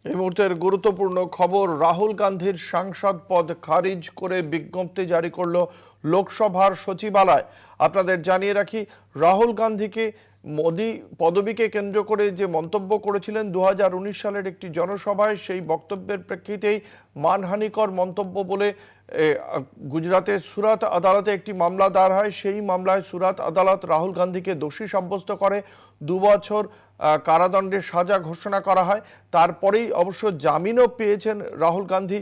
এই মুহূর্তের গুরুত্বপূর্ণ খবর, রাহুল গান্ধীর সাংসদ পদ খারিজ করে বিজ্ঞপ্তি জারি করল লোকসভার সচিবালয়। আপনাদের জানিয়ে রাখি, রাহুল গান্ধীকে মোদি পদবীকে কেন্দ্র করে যে মন্তব্য করেছিলেন 2019 সালের একটি জনসভায়, সেই বক্তব্যের প্রেক্ষিতেই মানহানিকর মন্তব্য বলে গুজরাতের সুরাত আদালতে একটি মামলা দায়ের হয়। সেই মামলায় সুরাত আদালত রাহুল গান্ধীকে দোষী সাব্যস্ত করে 2 বছর কারাদণ্ডের সাজা ঘোষণা করা হয়। তারপরেই অবশ্য জামিনও পেয়েছেন রাহুল গান্ধী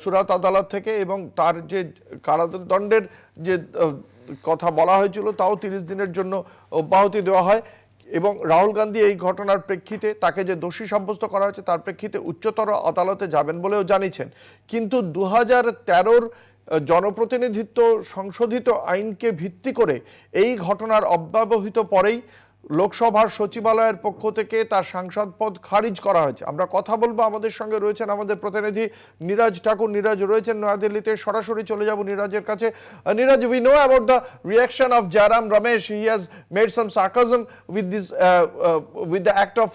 সুরাত আদালত থেকে, এবং তার যে কারাদণ্ডের যে কথা বলা হয়েছিল তাও 30 দিনের জন্য অব্যাহতি দেওয়া হয়। এবং রাহুল গান্ধী এই ঘটনার প্রেক্ষিতে তাকে যে দোষী সাব্যস্ত করা হয়েছে তার প্রেক্ষিতে উচ্চতর আদালতে যাবেন বলেও জানিয়েছেন। কিন্তু 2013-র জনপ্রতিনিধিত্ব সংশোধিত আইনকে ভিত্তি করে এই ঘটনার অব্যবহিত পরেই লোকসভার সচিবালয়ের পক্ষ থেকে তার সাংসদ পদ খারিজ করা হয়েছে। আমরা কথা বলবো, আমাদের সঙ্গে রয়েছেন আমাদের প্রতিনিধি নীরাজ ঠাকুর। নীরাজ রয়েছেন নয়াদিল্লিতে, সরাসরি চলে যাব নীরাজের কাছে। Neeraj, we know about the reaction of Jairam Ramesh. He has made some sarcasm with this with the act of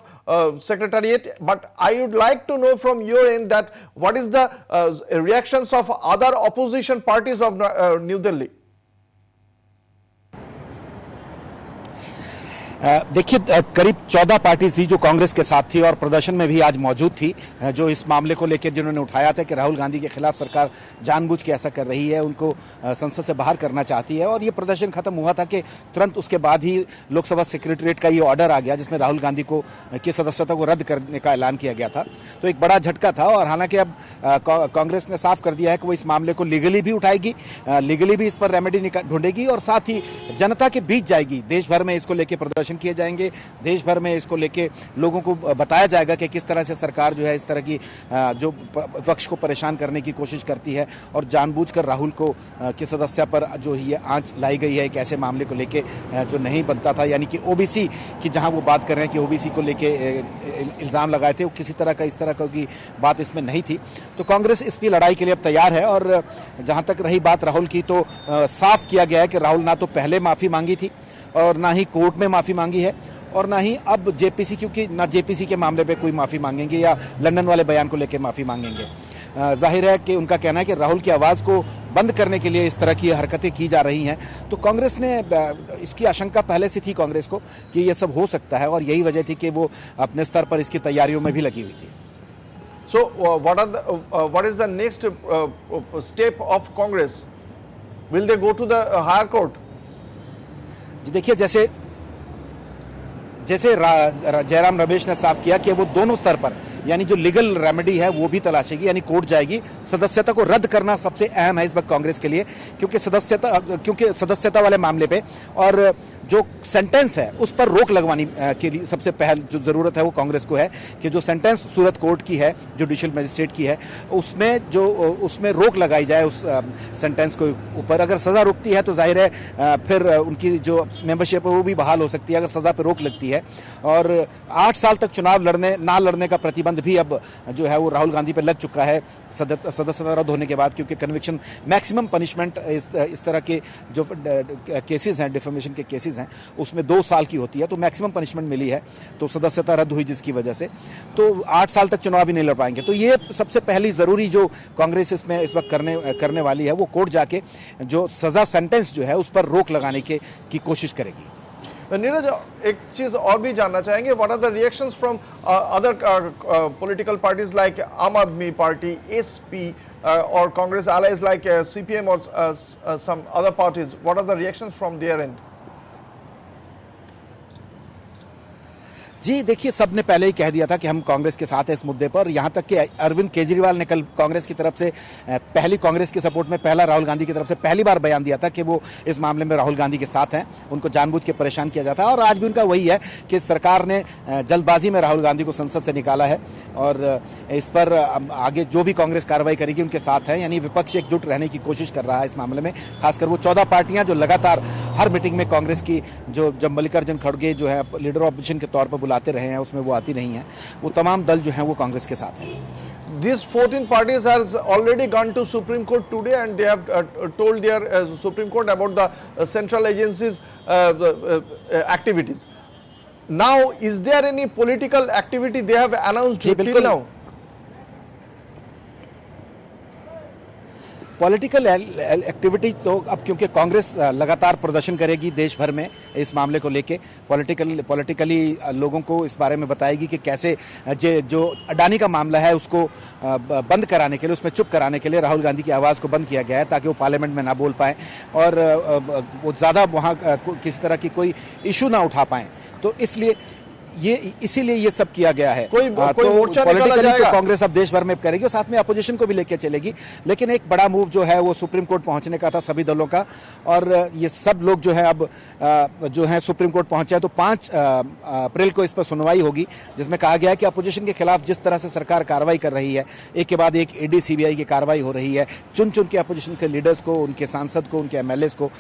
secretariat, but I would like to know from your end that what is the reactions of other opposition parties of New Delhi? देखिए, करीब 14 parties थी जो कांग्रेस के साथ थी और प्रदर्शन में भी आज मौजूद थी, जो इस मामले को लेकर जिन्होंने उठाया था कि राहुल गांधी के खिलाफ सरकार जानबूझ के ऐसा कर रही है, उनको संसद से बाहर करना चाहती है। और ये प्रदर्शन खत्म हुआ था कि तुरंत उसके बाद ही लोकसभा सेक्रेटरीट का ये ऑर्डर आ गया जिसमें राहुल गांधी को की सदस्यता को रद्द करने का ऐलान किया गया था। तो एक बड़ा झटका था, और हालांकि अब कांग्रेस ने साफ कर दिया है कि वो इस मामले को लीगली भी उठाएगी, लीगली भी इस पर रेमेडी ढूंढेगी और साथ ही जनता के बीच जाएगी। देश भर में इसको लेकर प्रदर्शन किए जाएंगे, देश भर में इसको लेके लोगों को बताया जाएगा कि किस तरह से सरकार जो है इस तरह की जो पक्ष को परेशान करने की कोशिश करती है और जानबूझकर राहुल को की सदस्यता पर जो ये आंच लाई गई है एक ऐसे मामले को लेके जो नहीं बनता था, यानी कि ओबीसी की जहां वो बात कर रहे हैं कि ओबीसी को लेके इल्जाम लगाए थे, वो किसी तरह का इस तरह की बात इसमें नहीं थी। तो कांग्रेस इसकी लड़ाई के लिए अब तैयार है। और जहां तक रही बात राहुल की, तो साफ किया गया है कि राहुल ना तो पहले माफी मांगी थी और ना ही कोर्ट में माफी मांगी है और ना ही अब जेपीसी, क्योंकि ना जेपीसी के मामले पे कोई माफी मांगेंगे या लंदन वाले बयान को लेकर माफी मांगेंगे। जाहिर है कि उनका कहना है कि राहुल की आवाज को बंद करने के लिए इस तरह की हरकतें की जा रही हैं। तो कांग्रेस ने इसकी आशंका पहले से थी कांग्रेस को कि ये सब हो सकता है, और यही वजह थी कि वो अपने स्तर पर इसकी तैयारियों में भी लगी हुई थी। So what is the next step of Congress? Will they go to the higher court? जी देखिए, जैसे जयराम रमेश ने साफ किया कि वो दोनों स्तर पर, यानी जो लीगल रेमेडी है वो भी तलाशेगी, यानी कोर्ट जाएगी। सदस्यता को रद्द करना सबसे अहम है इस वक्त कांग्रेस के लिए, क्योंकि सदस्यता वाले मामले पे और जो सेंटेंस है उस पर रोक लगवाने के लिए सबसे पहल जो जरूरत है वो कांग्रेस को है कि जो सेंटेंस सूरत कोर्ट की है, जुडिशियल मजिस्ट्रेट की है, उसमें रोक लगाई जाए उस सेंटेंस को ऊपर। अगर सजा रुकती है तो जाहिर है फिर उनकी जो मेंबरशिप है वो भी बहाल हो सकती है अगर सजा पर रोक लगती है। और 8 साल तक चुनाव ना लड़ने का प्रतिबंध भी अब जो है वो राहुल गांधी पर लग चुका है सदस्यता रद्द होने के बाद, क्योंकि कन्विक्शन मैक्सिमम पनिशमेंट इस तरह के जो केसेस हैं, डिफेमेशन के केसेस हैं, उसमें 2 साल की होती है। तो मैक्सिमम पनिशमेंट मिली है, तो सदस्यता रद्द हुई जिसकी वजह से तो 8 साल तक चुनाव भी नहीं लड़ पाएंगे। तो ये सबसे पहली जरूरी जो कांग्रेस इसमें इस वक्त करने वाली है, वो कोर्ट जाके जो सजा सेंटेंस जो है उस पर रोक लगाने की कोशिश करेगी। नीरज, एक चीज और भी जानना चाहेंगे, what are the reactions from other political parties like Aam Aadmi party, SP और Congress allies like CPM or some other parties? What are the reactions from their end? जी देखिए, सबने पहले ही कह दिया था कि हम कांग्रेस के साथ हैं इस मुद्दे पर। यहाँ तक कि अरविंद केजरीवाल ने कल कांग्रेस की तरफ से कांग्रेस के सपोर्ट में राहुल गांधी की तरफ से पहली बार बयान दिया था कि वो इस मामले में राहुल गांधी के साथ हैं, उनको जानबूझ के परेशान किया जाता है। और आज भी उनका वही है कि सरकार ने जल्दबाजी में राहुल गांधी को संसद से निकाला है और इस पर आगे जो भी कांग्रेस कार्रवाई करेगी उनके साथ है, यानी विपक्ष एकजुट रहने की कोशिश कर रहा है इस मामले में। खासकर वो 14 पार्टियां जो लगातार हर मीटिंग में कांग्रेस की जब मल्लिकार्जुन खड़गे जो है लीडर ऑफ अपोजिशन के तौर पर बुलाते रहे हैं उसमें वो आती नहीं है, वो तमाम दल जो है वो कांग्रेस के साथ हैं। These 14 parties has already gone to Supreme Court today and they have told their Supreme Court about the central agencies activities. Now, is there any political activity they have announced till now? Political activity तो अब क्योंकि कांग्रेस लगातार प्रदर्शन करेगी देश भर में इस मामले को लेके, पॉलिटिकली लोगों को इस बारे में बताएगी कि कैसे जो अडानी का मामला है उसको बंद कराने के लिए, उसमें चुप कराने के लिए राहुल गांधी की आवाज़ को बंद किया गया है ताकि वो पार्लियामेंट में ना बोल पाएं और वो ज़्यादा वहाँ किसी तरह की कोई इशू ना उठा पाएं। तो इसीलिए ये सब किया गया है। कोई मोर्चा निकाला पॉलिटिकली जाएगा? तो कांग्रेस अब देश भर में करेगी और साथ में अपोजिशन को भी लेकर चलेगी, लेकिन एक बड़ा मूव जो है वो सुप्रीम कोर्ट पहुंचने का था सभी दलों का, और ये सब लोग जो है अब जो है सुप्रीम कोर्ट पहुंचे हैं। तो 5 अप्रैल को इस पर सुनवाई होगी, जिसमें कहा गया है कि अपोजिशन के खिलाफ जिस तरह से सरकार कार्रवाई कर रही है, एक के बाद एक ईडी सीबीआई की कार्रवाई हो रही है, चुन चुन के अपोजिशन के लीडर्स को, उनके सांसद को, उनके एमएलए को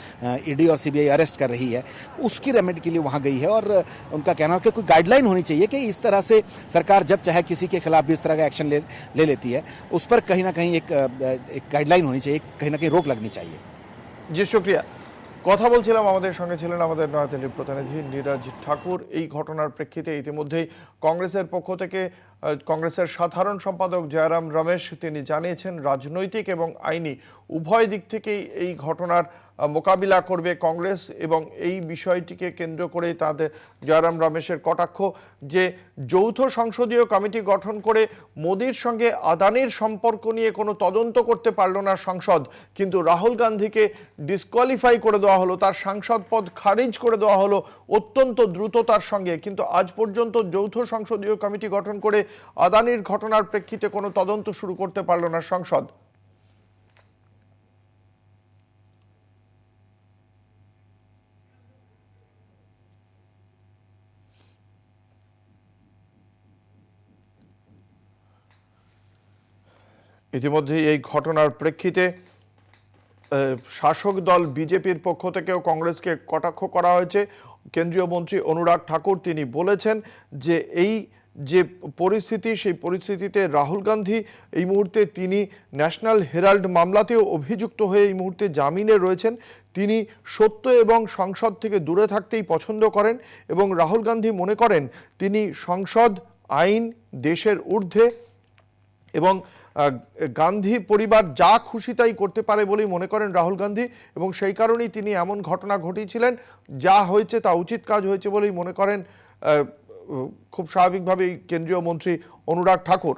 ईडी और सीबीआई अरेस्ट कर रही है, उसकी रेमेडी के लिए वहां गई है। और उनका कहना है कि कोई गाइडलाइन होनी चाहिए कि इस तरह से सरकार जब चाहे किसी के खिलाफ भी इस तरह का एक्शन ले लेती है, उस पर कहीं ना कहीं एक गाइडलाइन होनी चाहिए, कहीं ना कहीं रोक लगनी चाहिए। जी शुक्रिया। কথা বলছিলাম, আমাদের সঙ্গে ছিলেন আমাদের নয়াদিল্লির প্রতিনিধি নীরজ ঠাকুর। এই ঘটনার প্রেক্ষিতে ইতিমধ্যেই কংগ্রেসের পক্ষ থেকে কংগ্রেসের সাধারণ সম্পাদক জয়রাম রমেশ তিনি জানিয়েছেন রাজনৈতিক এবং আইনি উভয় দিক থেকেই এই ঘটনার মোকাবিলা করবে কংগ্রেস, এবং এই বিষয়টিকে কেন্দ্র করে তাদের জয়রাম রমেশের কটাক্ষ যে যৌথ সংসদীয় কমিটি গঠন করে মোদির সঙ্গে আদানির সম্পর্ক নিয়ে কোনো তদন্ত করতে পারল না সংসদ, কিন্তু রাহুল গান্ধীকে ডিসকোয়ালিফাই করে দেওয়া হলো, তার সাংসদ পদ খারিজ করে দেওয়া হলো অত্যন্ত দ্রুততার সঙ্গে। কিন্তু আজ পর্যন্ত যৌথ সংসদীয় কমিটি গঠন করে আদানির ঘটনার প্রেক্ষিতে কোনো তদন্ত শুরু করতে পারল না সংসদ। ইতিমধ্যে এই ঘটনার প্রেক্ষিতে শাসক দল বিজেপির পক্ষ থেকেও কংগ্রেসকে কটাক্ষ করা হয়েছে। কেন্দ্রীয় মন্ত্রী অনুরাগ ঠাকুর তিনি বলেছেন যে এই যে পরিস্থিতি, সেই পরিস্থিতিতে রাহুল গান্ধী এই মুহূর্তে তিনি ন্যাশনাল হেরাল্ড মামলাতেও অভিযুক্ত হয়ে এই মুহূর্তে জামিনে রয়েছেন। তিনি সত্য এবং সংসদ থেকে দূরে থাকতেই পছন্দ করেন এবং রাহুল গান্ধী মনে করেন তিনি সংসদ, আইন, দেশের ঊর্ধ্বে এবং গান্ধী পরিবার যা খুশি তাই করতে পারে বলেই মনে করেন রাহুল গান্ধী, এবং সেই কারণেই তিনি এমন ঘটনা ঘটিয়েছিলেন। যা হয়েছে তা উচিত কাজ হয়েছে বলেই মনে করেন খুব স্বাভাবিকভাবেই কেন্দ্রীয় মন্ত্রী অনুরাগ ঠাকুর।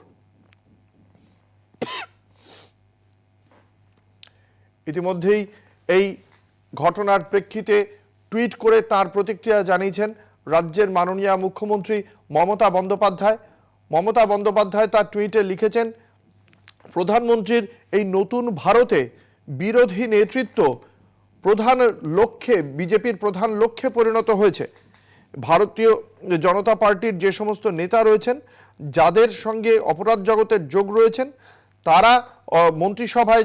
ইতিমধ্যেই এই ঘটনার প্রেক্ষিতে টুইট করে তার প্রতিক্রিয়া জানিয়েছেন রাজ্যের মাননীয় মুখ্যমন্ত্রী মমতা বন্দ্যোপাধ্যায়। মমতা বন্দ্যোপাধ্যায় তার টুইটে লিখেছেন, প্রধানমন্ত্রীর এই নতুন ভারতে বিরোধী নেতৃত্ব প্রধান লক্ষ্যে, বিজেপির প্রধান লক্ষ্যে পরিণত হয়েছে। ভারতীয় জনতা পার্টির যে সমস্ত নেতা রয়েছেন, যাদের সঙ্গে অপরাধ জগতের যোগ রয়েছেন, তারা মন্ত্রিসভায়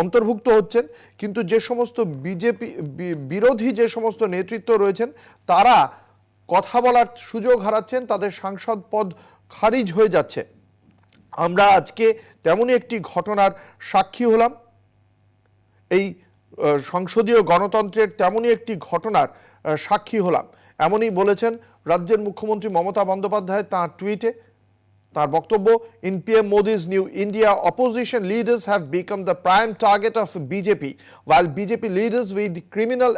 অন্তর্ভুক্ত হচ্ছেন, কিন্তু যে সমস্ত বিজেপি বিরোধী যে সমস্ত নেতৃত্ব রয়েছেন তারা কথা বলার সুযোগ হারাচ্ছেন, তাদের সাংসদ পদ খারিজ হয়ে যাচ্ছে। আমরা আজকে তেমনই একটি ঘটনার সাক্ষী হলাম। এই সংসদীয় গণতন্ত্রের তেমনই একটি ঘটনার সাক্ষী হলাম, এমনই বলেছেন রাজ্যের মুখ্যমন্ত্রী মমতা বন্দ্যোপাধ্যায় তাঁর টুইটে। তার বক্তব্য, in PM Modi's new India opposition leaders have become the prime target of BJP, while BJP leaders with criminal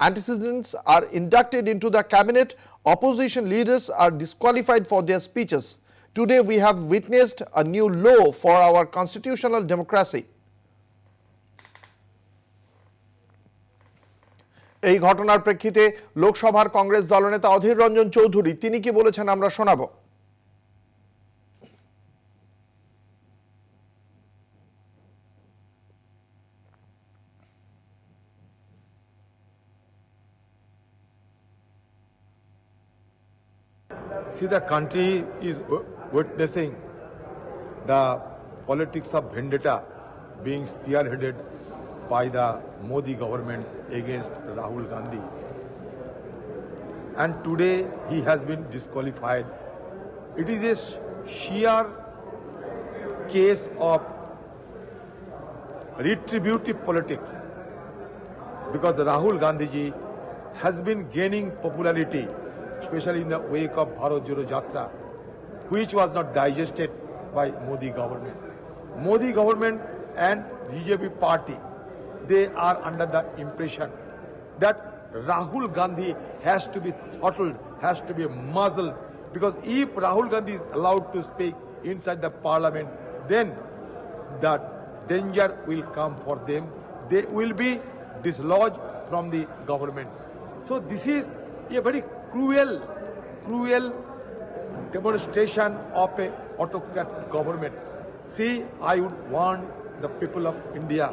antecedents are inducted into the cabinet. Opposition leaders are disqualified for their speeches. Today we have witnessed a new low for our constitutional democracy. এই ঘটনার প্রেক্ষিতে লোকসভার কংগ্রেস দলনেতা অধীর রঞ্জন চৌধুরী তিনি কি বলেছেন আমরা শোনাবো। See, the country is witnessing the politics of vendetta being spearheaded by the Modi government against Rahul Gandhi. And today he has been disqualified. It is a sheer case of retributive politics, because Rahul Gandhi ji has been gaining popularity, especially in the wake of Bharat Joro Yatra, which was not digested by Modi government. Modi government and BJP party, they are under the impression that Rahul Gandhi has to be throttled, has to be muzzled, because if Rahul Gandhi is allowed to speak inside the parliament, then the danger will come for them. They will be dislodged from the government. So this is a very cruel demonstration of a autocrat government. See, I would warn the people of India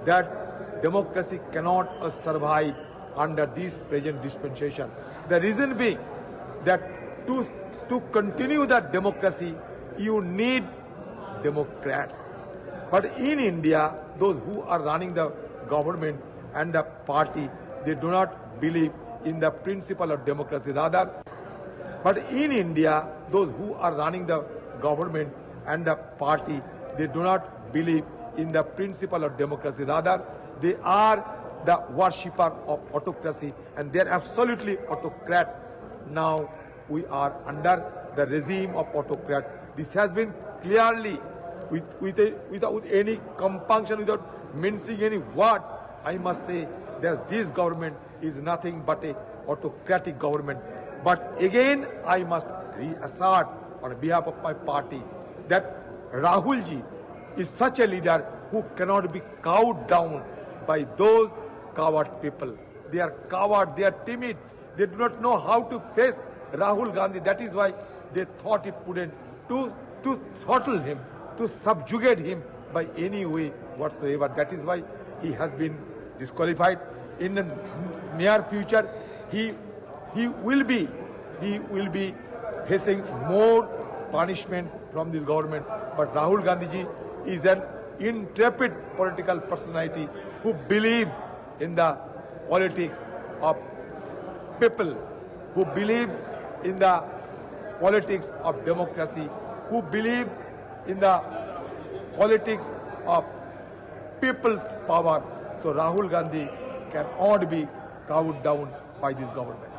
that democracy cannot survive under this present dispensation. The reason being that to continue that democracy, you need Democrats. But in India, those who are running the government and the party, they do not believe in the principle of democracy. Rather, but in India, those who are running the government and the party, they do not believe in the principle of democracy. Rather, they are the worshipper of autocracy, and they are absolutely autocrats. Now we are under the regime of autocrat. This has been clearly, without any compunction, without mincing any word, I must say that this government is nothing but a autocratic government. But again, I must reassert on behalf of my party that Rahul ji is such a leader who cannot be cowed down by those coward people. They are coward, they are timid, they do not know how to face Rahul Gandhi. That is why they thought it prudent to throttle him, to subjugate him by any way whatsoever. That is why he has been disqualified. In the near future, he will be facing more punishment from this government. But Rahul Gandhi ji is an intrepid political personality who believes in the politics of people, who believes in the politics of democracy, who believes in the politics of people's power. So Rahul Gandhi cannot be cowed down by this government.